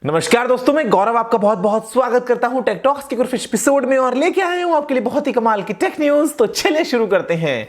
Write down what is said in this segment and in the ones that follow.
नमस्कार दोस्तों, मैं गौरव आपका बहुत बहुत स्वागत करता हूं टेक टॉक्स के कुछ एपिसोड में और लेके आया हूं आपके लिए बहुत ही कमाल की टेक न्यूज। तो चलिए शुरू करते हैं।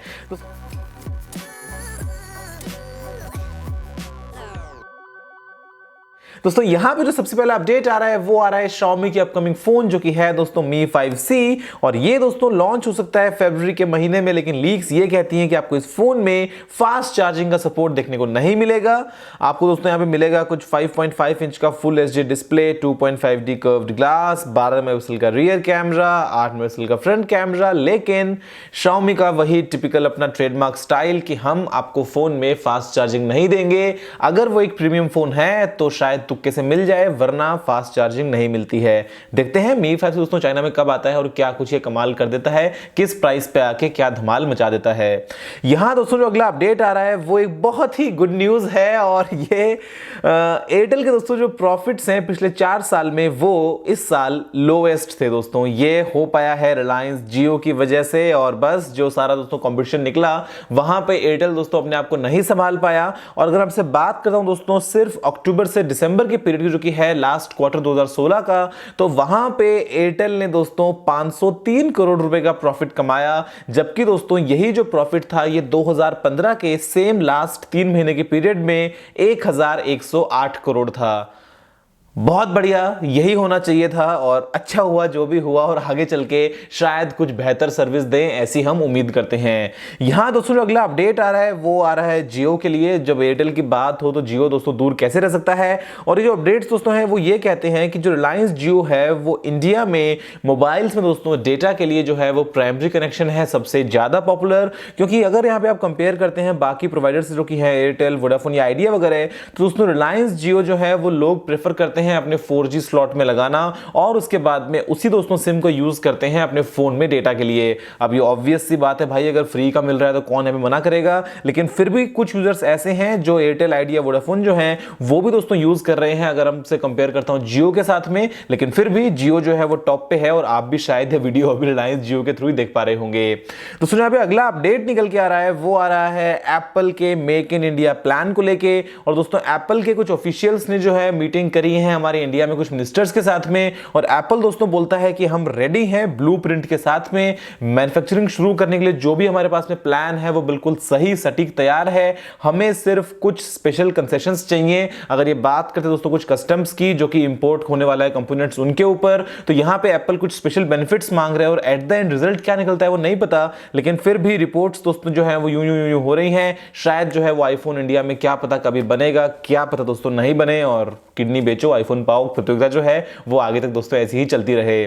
दोस्तों यहां पे जो सबसे पहला अपडेट आ रहा है वो आ रहा है Xiaomi की अपकमिंग फोन जो कि है दोस्तों Mi 5C और ये दोस्तों लॉन्च हो सकता है फरवरी के महीने में, लेकिन लीक्स ये कहती हैं कि आपको इस फोन में फास्ट चार्जिंग का सपोर्ट देखने को नहीं मिलेगा। आपको दोस्तों यहाँ पे मिलेगा कुछ 5.5 इंच का full HD display, 2.5D curved glass, 12 megapixel का रियर कैमरा, 8 मेगापिक्सल का फ्रंट कैमरा, लेकिन Xiaomi का वही टिपिकल अपना ट्रेडमार्क स्टाइल कि हम आपको फोन में फास्ट चार्जिंग नहीं देंगे। अगर वो एक प्रीमियम फोन है तो शायद तुक्के से मिल जाए, वरना फास्ट चार्जिंग नहीं मिलती है। देखते हैं Mi 5 दोस्तों चाइना में कब आता है और क्या कुछ ये कमाल कर देता है, किस प्राइस पे आके क्या धमाल मचा देता है। यहां दोस्तों जो अगला अपडेट आ रहा है वो एक बहुत ही गुड न्यूज है और ये एयरटेल के दोस्तों जो प्रॉफिट्स हैं पिछले 4 साल में वो इस साल लोएस्ट थे दोस्तों। ये हो पाया है रिलायंस जियो की वजह से और बस जो सारा दोस्तों कंपटीशन निकला वहां पे एयरटेल दोस्तों अपने आप को नहीं संभाल पाया। और अगर आपसे बात करता हूं दोस्तों सिर्फ अक्टूबर से दिसंबर के पीरियड जो कि है लास्ट क्वार्टर 2016 का, तो वहां पे एयरटेल ने दोस्तों 503 करोड़ रुपए का प्रॉफिट कमाया, जबकि दोस्तों यही जो प्रॉफिट था ये 2015 के सेम लास्ट 3 महीने के पीरियड में 1108 करोड़ था। बहुत बढ़िया, यही होना चाहिए था और अच्छा हुआ जो भी हुआ और आगे चल के शायद कुछ बेहतर सर्विस दें, ऐसी हम उम्मीद करते हैं। यहां दोस्तों जो अगला अपडेट आ रहा है वो आ रहा है जियो के लिए। जब एयरटेल की बात हो तो जियो दोस्तों दूर कैसे रह सकता है। और ये जो अपडेट्स दोस्तों हैं वो ये कहते हैं कि जो रिलायंस जियो है वो इंडिया में मोबाइल्स में दोस्तों डेटा के लिए जो है वो प्राइमरी कनेक्शन है सबसे ज्यादा पॉपुलर। क्योंकि अगर यहाँ पे आप कंपेयर करते हैं बाकी प्रोवाइडर्स जो कि है एयरटेल, वोडाफोन या आइडिया वगैरह, तो दोस्तों रिलायंस जियो जो है वो लोग प्रेफर करते हैं अपने 4G स्लॉट में लगाना और उसके बाद में उसी दोस्तों सिम को यूज करते हैं अपने फोन में डेटा के लिए। अब ये ऑब्वियस सी बात है भाई, अगर फ्री का मिल रहा है तो कौन हमें मना करेगा। लेकिन फिर भी कुछ यूजर्स ऐसे हैं जो एयरटेल, आइडिया, वोडाफोन जो हैं वो भी दोस्तों यूज कर रहे हैं अगर हमसे कंपेयर करता हूं जियो के साथ में। लेकिन फिर भी जियो जो है वो टॉप पे है और आप भी शायद वीडियो अभी रिलायंस जियो के थ्रू ही देख पा रहे होंगे। दोस्तों यहाँ पे अगला अपडेट निकल के आ रहा है वो आ रहा है एप्पल के मेक इन इंडिया प्लान को लेके। और दोस्तों एप्पल के कुछ ऑफिशियल्स ने जो है मीटिंग करी है हमारे इंडिया में कुछ मिनिस्टर्स के साथ में और एप्पल दोस्तों बोलता है कि हम रेडी हैं ब्लूप्रिंट के साथ में मैन्युफैक्चरिंग शुरू करने के लिए। जो भी हमारे पास में प्लान है वो बिल्कुल सही सटीक तैयार है, हमें सिर्फ कुछ स्पेशल कंसेशंस चाहिए। अगर ये बात करते दोस्तों कुछ कस्टम्स की जो कि इंपोर्ट होने वाला है कंपोनेंट्स उनके ऊपर, तो यहां पे एप्पल कुछ स्पेशल बेनिफिट्स मांग रहे हैं और एट द एंड रिजल्ट क्या निकलता है वो नहीं पता। लेकिन फिर भी रिपोर्ट्स दोस्तों जो है वो यूं हो रही हैं, शायद जो है वो आईफोन इंडिया में क्या पता कभी बनेगा, क्या पता दोस्तों नहीं बने और किडनी बेचो आईफोन पाओ प्रतियोगिता जो है वो आगे तक दोस्तों ऐसी ही चलती रहे।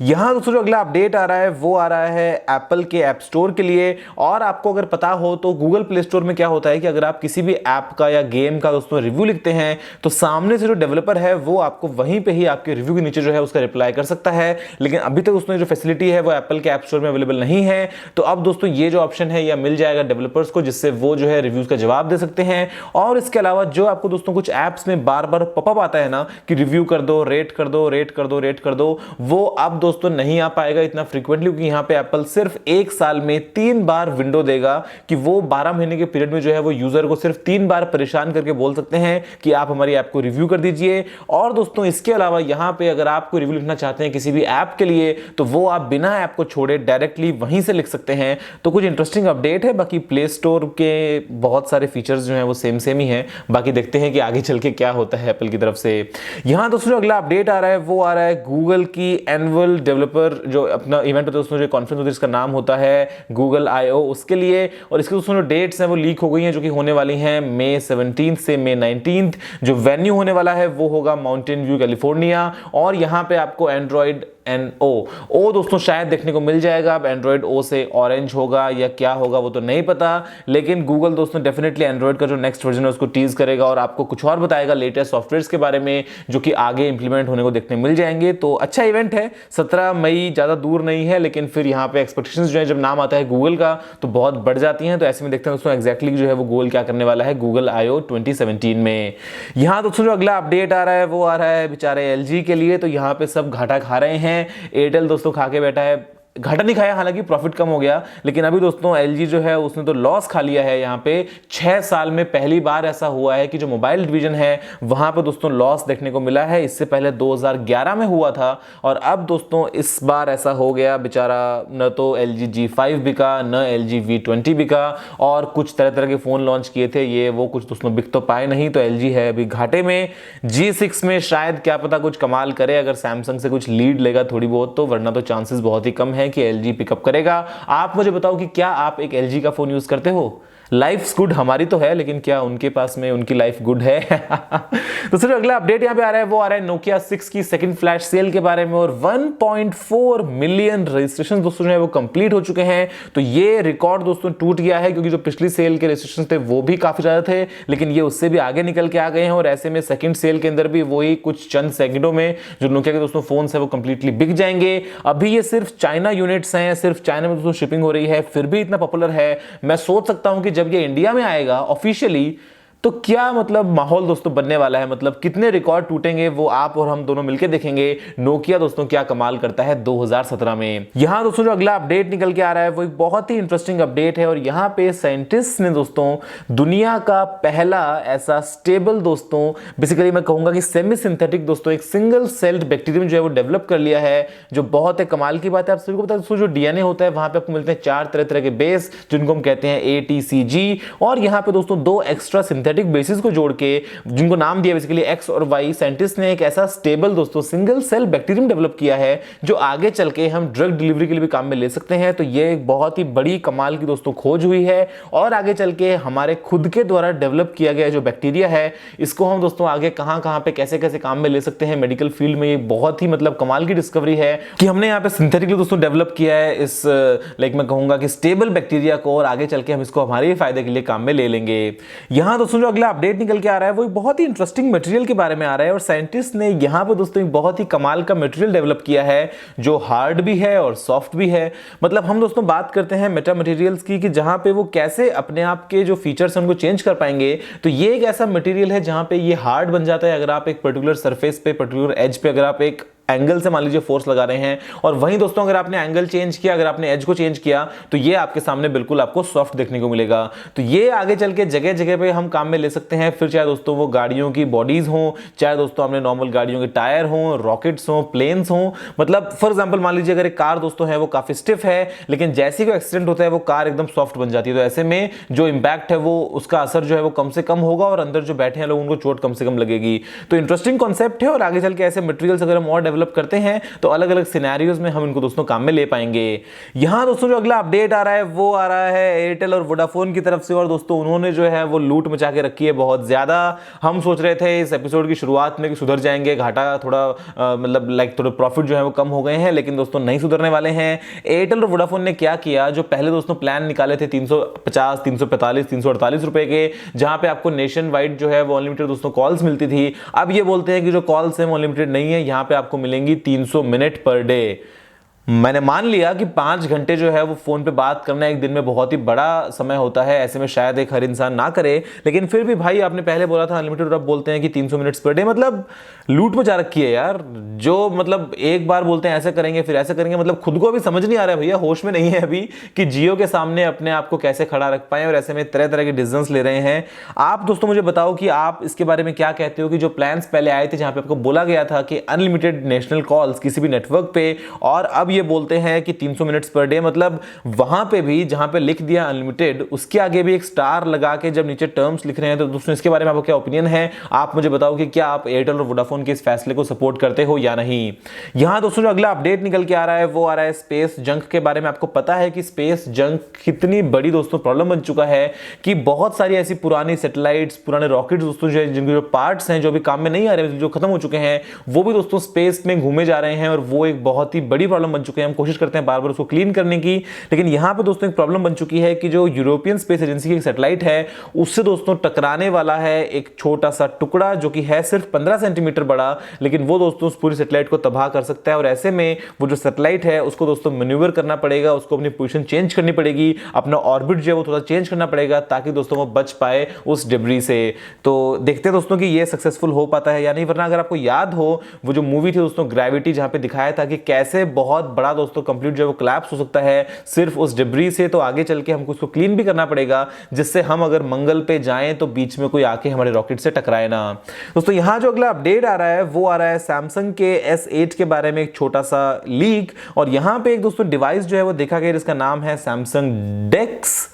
यहां दोस्तों जो अगला अपडेट आ रहा है वो आ रहा है एप्पल के ऐप स्टोर के लिए। और आपको अगर पता हो तो गूगल प्ले स्टोर में क्या होता है कि अगर आप किसी भी ऐप का या गेम का दोस्तों रिव्यू लिखते हैं तो सामने से जो डेवलपर है वो आपको वहीं पे ही आपके रिव्यू के नीचे जो है उसका रिप्लाई कर सकता है। लेकिन अभी तक दोस्तों जो फैसिलिटी है वो एप्पल के ऐप स्टोर में अवेलेबल नहीं है। तो अब दोस्तों ये जो ऑप्शन है यह मिल जाएगा डेवलपर्स को, जिससे वो जो है रिव्यूज का जवाब दे सकते हैं। और इसके अलावा जो आपको दोस्तों कुछ ऐप्स में बार बार पॉपअप आता है ना कि रिव्यू कर दो, रेट कर दो, रेट कर दो, रेट कर दो, वो अब दोस्तों नहीं आ पाएगा इतना फ्रीक्वेंटली, क्योंकि यहां पे एप्पल सिर्फ 1 साल में 3 बार विंडो देगा कि वो 12 महीने के पीरियड में जो है वो यूजर को सिर्फ 3 बार परेशान करके बोल सकते हैं कि आप हमारी ऐप को रिव्यू कर दीजिए। और दोस्तों इसके अलावा यहां पे अगर आप कोई रिव्यू लिखना चाहते हैं किसी भी ऐप के लिए तो वो आप बिना ऐप को छोड़े डायरेक्टली वहीं से लिख सकते हैं। तो कुछ इंटरेस्टिंग अपडेट है। बाकी प्ले स्टोर के बहुत सारे फीचर्स जो हैं वो सेम ही हैं। बाकी देखते हैं कि आगे चल के क्या होता है एप्पल की तरफ से। यहां दोस्तों अगला अपडेट आ रहा है वो आ रहा है गूगल की एनुअल डेवलपर जो अपना इवेंट होता है दोस्तों, जो कॉन्फ्रेंस होती है जिसका नाम होता है गूगल I/O, उसके लिए। और इसके दोस्तों जो डेट्स हैं वो लीक हो गई हैं जो कि होने वाली हैं मई 17 से मई 19। जो वेन्यू होने वाला है वो होगा माउंटेन व्यू कैलिफोर्निया। और यहां पे आपको एंड्रॉइड ओ दोस्तों शायद देखने को मिल जाएगा। अब एंड्रॉइड ओ से ऑरेंज होगा या क्या होगा वो तो नहीं पता, लेकिन गूगल दोस्तों डेफिनेटली एंड्रॉइड का जो नेक्स्ट वर्जन है उसको टीज करेगा और आपको कुछ और बताएगा लेटेस्ट सॉफ्टवेयर्स के बारे में जो कि आगे इंप्लीमेंट होने को देखने मिल जाएंगे। तो अच्छा इवेंट है, 17 मई ज्यादा दूर नहीं है, लेकिन फिर यहाँ पे एक्सपेक्टेशंस जो है जब नाम आता है गूगल का तो बहुत बढ़ जाती हैं। तो ऐसे में देखते हैं दोस्तों एग्जैक्टली जो है वो गूगल क्या करने वाला है गूगल I/O 2017 में। यहाँ दोस्तों जो अगला अपडेट आ रहा है वो आ रहा है बेचारे LG के लिए। तो यहाँ पे सब घाटा खा रहे हैं। एयरटेल दोस्तों खा के बैठा है घाटा नहीं खाया, हालांकि प्रॉफिट कम हो गया, लेकिन अभी दोस्तों LG जो है उसने तो लॉस खा लिया है। यहाँ पे 6 साल में पहली बार ऐसा हुआ है कि जो मोबाइल डिवीजन है वहां पे दोस्तों लॉस देखने को मिला है। इससे पहले 2011 में हुआ था और अब दोस्तों इस बार ऐसा हो गया। बेचारा न तो LG G5 बिका, न LG V20 बिका, और कुछ तरह तरह के फोन लॉन्च किए थे, ये वो कुछ दोस्तों बिक तो पाए नहीं। तो LG है अभी घाटे में। G6 में शायद क्या पता कुछ कमाल करे अगर सैमसंग से कुछ लीड लेगा थोड़ी बहुत तो, वरना तो चांसेस बहुत ही कम है कि LG पिकअप करेगा। आप मुझे बताओ कि क्या आप एक LG का फोन यूज करते हो? लाइफ गुड हमारी तो है, लेकिन क्या उनके पास में उनकी लाइफ गुड है? तो सिर्फ अगला अपडेट यहां पे आ रहा है, वो आ रहा है Nokia 6 की सेकंड फ्लैश सेल के बारे में। और 1.4 मिलियन रजिस्ट्रेशन दोस्तों जो है वो कंप्लीट हो चुके हैं। तो ये रिकॉर्ड दोस्तों टूट गया है, क्योंकि जो पिछली सेल के रजिस्ट्रेशन थे वो भी काफी ज्यादा थे, लेकिन ये उससे भी आगे निकल के आ गए हैं। और ऐसे में सेकंड सेल के अंदर भी वही कुछ चंद सेकंडों में जो Nokia के दोस्तों फोन है वो कंप्लीटली बिक जाएंगे। अभी ये सिर्फ चाइना यूनिट्स हैं, सिर्फ चाइना में दोस्तों शिपिंग हो रही है, फिर भी इतना पॉपुलर है। मैं सोच सकता हूं कि जब ये इंडिया में आएगा ऑफिशियली तो क्या मतलब माहौल दोस्तों बनने वाला है, मतलब कितने रिकॉर्ड टूटेंगे वो आप और हम दोनों मिलकर देखेंगे। नोकिया दोस्तों क्या कमाल करता है 2017 में। यहां दोस्तों जो अगला अपडेट निकल के आ रहा है वो एक बहुत ही इंटरेस्टिंग अपडेट है। और यहां पे साइंटिस्ट ने दोस्तों दुनिया का पहला ऐसा स्टेबल दोस्तों, बेसिकली मैं कहूंगा कि सेमी सिंथेटिक दोस्तों एक सिंगल सेल्ड बैक्टीरियम जो है वो डेवलप कर लिया है, जो बहुत है कमाल की बात है। आप सभी को पता है दोस्तों जो डीएनए होता है वहां पे आपको मिलते हैं 4 तरह तरह के बेस, जिनको हम कहते हैं ATCG। और यहां पे दोस्तों 2 एक्स्ट्रा सिंथेटिक बेसिस को जोड़ के, जिनको नाम दिया बेसिकली X और Y, साइंटिस्ट ने एक ऐसा स्टेबल दोस्तों सिंगल सेल बैक्टीरियम डेवलप किया है जो आगे चल के हम ड्रग डिलीवरी के लिए भी काम में ले सकते हैं। तो ये एक बहुत ही बड़ी कमाल की दोस्तों खोज हुई है, और आगे चल के हमारे खुद के द्वारा डेवलप किया गया जो बैक्टीरिया है इसको हम दोस्तों आगे कहां पे कैसे कैसे काम में ले सकते हैं मेडिकल फील्ड में। ये बहुत ही मतलब कमाल की डिस्कवरी है कि हमने यहाँ पे सिंथेटिकली दोस्तों डेवलप किया है इस लाइक मैं कहूंगा कि स्टेबल बैक्टीरिया को, और आगे चल के हम इसको हमारे फायदे के लिए काम में ले लेंगे। यहां दोस्तों जो अगला अपडेट निकल के आ रहा है वो बहुत ही इंटरेस्टिंग मटेरियल के बारे में आ रहा है। और साइंटिस्ट ने यहां पे दोस्तों एक बहुत ही कमाल का मटेरियल डेवलप किया है जो हार्ड भी है और सॉफ्ट भी है। मतलब हम दोस्तों बात करते हैं मेटा मटेरियल्स की, कि जहां पे वो कैसे अपने आप के जो फीचर्स हैं उनको चेंज कर पाएंगे। तो ये एक ऐसा मटेरियल है जहां पे ये हार्ड बन जाता है अगर आप एक पर्टिकुलर सरफेस पे, पर्टिकुलर एज पे अगर आप एक एंगल से मान लीजिए फोर्स लगा रहे हैं, और वहीं दोस्तों अगर आपने एंगल चेंज किया, अगर आपने एज को चेंज किया, तो ये आपके सामने बिल्कुल आपको सॉफ्ट देखने को मिलेगा। तो ये आगे चल के जगह जगह पे हम काम में ले सकते हैं। फिर चाहे दोस्तों वो गाड़ियों की बॉडीज हो, चाहे दोस्तों हमने नॉर्मल गाड़ियों के टायर हो, रॉकेट्स हो, प्लेन्स हो। मतलब फॉर एग्जांपल मान लीजिए अगर एक कार दोस्तों है वो काफी स्टिफ है, लेकिन जैसे ही कोई एक्सीडेंट होता है वो कार एकदम सॉफ्ट बन जाती है। तो ऐसे में जो इंपैक्ट है वो उसका असर जो है वो कम से कम होगा, और अंदर जो बैठे हैं लोग उनको चोट कम से कम लगेगी। तो इंटरेस्टिंग कॉन्सेप्ट है, और आगे चल के ऐसे मटेरियल्स अगर हम और डेवलप करते हैं तो अलग अलग सिनेरियोज में हम इनको दोस्तों काम में ले पाएंगे। यहां दोस्तों जो अगला अपडेट आ रहा है वो आ रहा है एयरटेल और वोडाफोन की तरफ से। और दोस्तों उन्होंने जो है वो लूट मचा के रखी है बहुत ज्यादा। हम सोच रहे थे इस एपिसोड की शुरुआत में कि सुधर जाएंगे, घाटा थोड़ा मतलब लाइक थोड़े प्रॉफिट जो है वो कम हो गए हैं, लेकिन दोस्तों नहीं सुधरने वाले हैं। एयरटेल और वोडाफोन ने क्या किया, जो पहले दोस्तों प्लान निकाले थे 350, 345, 348 रुपए के, जहां पे आपको नेशन वाइड जो है वो अनलिमिटेड दोस्तों कॉल्स मिलती थी, अब ये बोलते हैं कि जो कॉल्स है वो अनलिमिटेड नहीं है, यहां पे आपको मिलेंगी 300 मिनट पर डे। मैंने मान लिया कि 5 घंटे जो है वो फोन पे बात करना एक दिन में बहुत ही बड़ा समय होता है, ऐसे में शायद एक हर इंसान ना करे, लेकिन फिर भी भाई आपने पहले बोला था अनलिमिटेड और अब बोलते हैं कि 300 मिनट्स पर डे। मतलब लूट मचा रखी है यार। जो मतलब एक बार बोलते हैं ऐसे करेंगे फिर ऐसे करेंगे, मतलब खुद को अभी समझ नहीं आ रहा है भैया, होश में नहीं है अभी कि जियो के सामने अपने आप को कैसे खड़ा रख पाए, और ऐसे में तरह तरह के डिसीजंस ले रहे हैं। आप दोस्तों मुझे बताओ कि आप इसके बारे में क्या कहते हो कि जो प्लान्स पहले आए थे जहां पे आपको बोला गया था कि अनलिमिटेड नेशनल कॉल्स किसी भी नेटवर्क पे, और अब ये बोलते हैं कि 300 मिनट्स पर डे, मतलब वहां पे भी जहां पे लिख दिया अनलिमिटेड उसके आगे भी एक स्टार लगा के जब नीचे टर्म्स लिख रहे हैं। तो दोस्तों इसके बारे में आपको क्या ओपिनियन है, आप मुझे बताओ कि क्या आप एयरटेल और वोडाफोन के इस फैसले को सपोर्ट करते हो या नहीं। यहां दोस्तों जो अगला अपडेट निकल के आ रहा है वो आ रहा है स्पेस जंक के बारे में। आपको पता है कि स्पेस जंक कितनी बड़ी दोस्तों प्रॉब्लम बन चुका है कि बहुत सारी ऐसी पुरानी सैटेलाइट्स, पुराने रॉकेट्स दोस्तों जो जिनके जो पार्ट्स हैं जो भी काम में नहीं आ रहे, जो खत्म हो चुके हैं, वो भी दोस्तों स्पेस में घूमे जा रहे हैं, और वो एक बहुत ही बड़ी प्रॉब्लम बन चुके हैं। हम कोशिश करते हैं बार बार उसको क्लीन करने की, लेकिन यहां पे दोस्तों एक प्रॉब्लम बन चुकी है कि जो यूरोपियन स्पेस एजेंसी की सैटेलाइट है उससे दोस्तों टकराने वाला है एक छोटा सा टुकड़ा जो कि है सिर्फ 15 सेंटीमीटर बड़ा, लेकिन वो दोस्तों उस पूरी सैटेलाइट को तबाह कर सकता है। और ऐसे में वो जो सैटेलाइट है उसको दोस्तों मैन्यूवर करना पड़ेगा, उसको अपनी पोजीशन चेंज करनी पड़ेगी, अपना ऑर्बिट जो है वो थोड़ा चेंज करना पड़ेगा ताकि दोस्तों वो बच पाए उस डिब्री से। तो देखते हैं दोस्तों कि ये सक्सेसफुल हो पाता है या नहीं, वरना अगर आपको याद हो वो जो मूवी थी दोस्तों ग्रेविटी, जहां पे दिखाया था कि कैसे बहुत बड़ा दोस्तों कंप्लीट जो है वो कोलैप्स हो सकता है सिर्फ उस डिब्री से। तो आगे चल के हमको उसको क्लीन भी करना पड़ेगा, जिससे हम अगर मंगल पे जाएं तो बीच में कोई आके हमारे रॉकेट से टकराए ना। दोस्तों यहां जो अगला अपडेट आ रहा है वो आ रहा है सैमसंग के S8 के बारे में, एक छोटा सा लीक। और यहां पे एक दोस्तों डिवाइस जो है वो देखा गया जिसका नाम है सैमसंग डेक्स।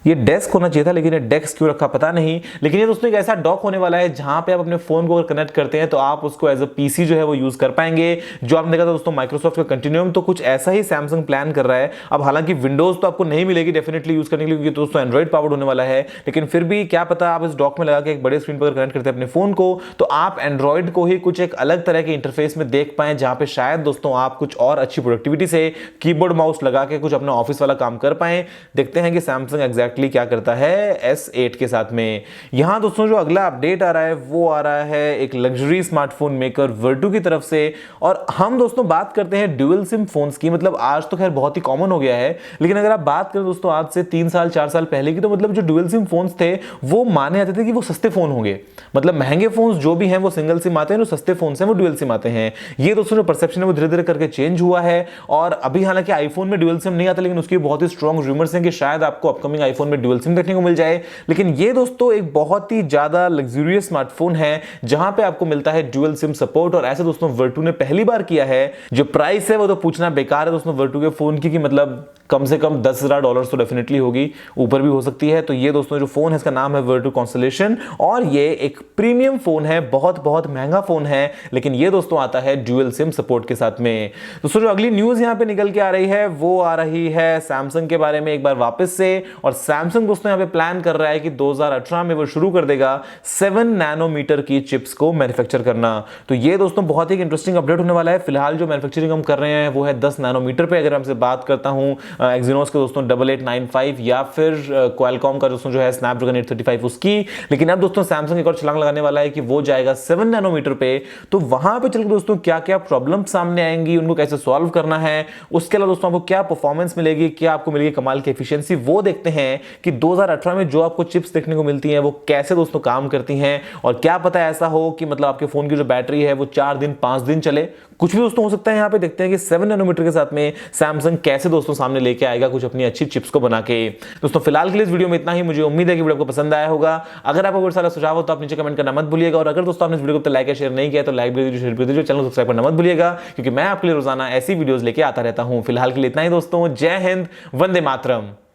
ये डेस्क होना चाहिए था लेकिन ये डेस्क क्यों रखा पता नहीं। लेकिन ये दोस्तों एक ऐसा डॉक होने वाला है जहां पे आप अपने फोन को अगर कनेक्ट करते हैं तो आप उसको एज अ पीसी जो है वो यूज कर पाएंगे। जो आपने देखा था दोस्तों माइक्रोसॉफ्ट का कंटिन्यूम, तो कुछ ऐसा ही सैमसंग प्लान कर रहा है। अब हालांकि विंडोज तो आपको नहीं मिलेगी डेफिनेटली यूज करने के लिए, क्योंकि दोस्तों एंड्रॉइड पावर्ड होने वाला है। लेकिन फिर भी क्या पता, आप इस डॉक में लगा के एक बड़े स्क्रीन पर कनेक्ट करते हैं अपने फोन को, तो आप एंड्रॉइड को ही कुछ एक अलग तरह के इंटरफेस में देख पाए, जहां पे शायद दोस्तों आप कुछ और अच्छी प्रोडक्टिविटी से कीबोर्ड माउस लगा के कुछ अपना ऑफिस वाला काम कर पाए। देखते हैं कि सैमसंग एग्जैक्टली क्या करता है S8 के साथ में। यहां दोस्तों जो अगला अपडेट आ रहा है वो आ रहा है एक लग्जरी स्मार्टफोन मेकर वर्टू की तरफ से। और हम दोस्तों बात करते हैं ड्यूअल सिम फोन्स की। मतलब आज तो खैर बहुत ही कॉमन हो गया है, लेकिन अगर आप बात करें दोस्तों आज से 3 साल 4 साल पहले की, तो मतलब जो ड्यूअल सिम फोन्स थे वो माने जाते थे कि वो सस्ते फोन होंगे। मतलब महंगे फोन्स जो भी हैं वो सिंगल सिम आते हैं, जो सस्ते फोन्स हैं वो ड्यूअल सिम आते हैं। ये दोस्तों जो परसेप्शन है वो धीरे धीरे करके चेंज हुआ है। और अभी हालांकि आईफोन में ड्यूअल सिम नहीं आता, लेकिन उसकी बहुत ही स्ट्रॉन्ग रूमर्स हैं कि शायद आपको अपकमिंग आईफोन में ड्यूअल सिम देखने को मिल जाए। लेकिन ये दोस्तों एक बहुत ही ज्यादा लग्जरियस स्मार्टफोन है जहां पे आपको मिलता है ड्यूअल सिम सपोर्ट। और ऐसे दोस्तों वर्टू ने पहली बार किया है। जो प्राइस है वो तो पूछना बेकार है दोस्तों वर्टू के फोन की, कि मतलब कम से कम $10,000 तो डेफिनेटली होगी, ऊपर भी हो सकती है। तो ये दोस्तों जो फोन है इसका नाम है वर्टू कॉन्स्टलेशन, और ये एक प्रीमियम फोन है, बहुत बहुत महंगा फोन है। लेकिन ये दोस्तों आता है ड्यूअल सिम सपोर्ट के साथ में। दोस्तों जो अगली न्यूज यहां पे निकल के आ रही है वो आ रही है सैमसंग के बारे में एक बार वापस से। और सैमसंग दोस्तों यहां पे प्लान कर रहा है कि 2018 में वो शुरू कर देगा 7 नैनोमीटर की चिप्स को मैन्युफैक्चर करना। तो ये दोस्तों बहुत ही इंटरेस्टिंग अपडेट होने वाला है। फिलहाल जो मैन्युफैक्चरिंग हम कर रहे हैं वो है 10 नैनोमीटर पे। अगर हमसे बात करता हूं एक्सिनोस के दोस्तों 8895 या फिर क्वालकॉम का दोस्तों जो है स्नैपड्रैगन 835 उसकी। लेकिन अब दोस्तों सैमसंग एक और छलांग लगाने वाला है कि वो जाएगा 7 नैनोमीटर पे। तो वहां पे चलकर दोस्तों क्या क्या प्रॉब्लम सामने आएंगी, उनको कैसे सॉल्व करना है, उसके अलावा दोस्तों आपको क्या परफॉर्मेंस मिलेगी, क्या आपको मिलेगी कमाल की एफिशिएंसी, वो देखते हैं कि 2018 में जो आपको चिप्स देखने को मिलती हैं वो कैसे दोस्तों काम करती हैं। और क्या पता ऐसा हो कि मतलब आपके फोन की जो बैटरी है वो 4 दिन 5 दिन चले, कुछ भी दोस्तों हो सकता है। यहां पे देखते हैं कि 7 नैनोमीटर के साथ में सैमसंग कैसे दोस्तों सामने लेके आएगा कुछ अपनी अच्छी चिप्स को बना के। दोस्तों फिलहाल के लिए इस वीडियो में इतना ही। मुझे उम्मीद है कि वीडियो आपको पसंद आया होगा। अगर आपको कोई सारा सुझाव हो तो आप नीचे कमेंट करना मत भूलिएगा। और अगर दोस्तों आपने इस वीडियो को लाइक या शेयर नहीं किया तो लाइक भी दीजिए, शेयर भी दीजिए, चैनल को सब्सक्राइब करना मत भूलिएगा, क्योंकि मैं आपके लिए रोजाना ऐसी वीडियोस लेके आता रहता हूं। फिलहाल के लिए इतना ही दोस्तों। जय हिंद, वंदे मातरम।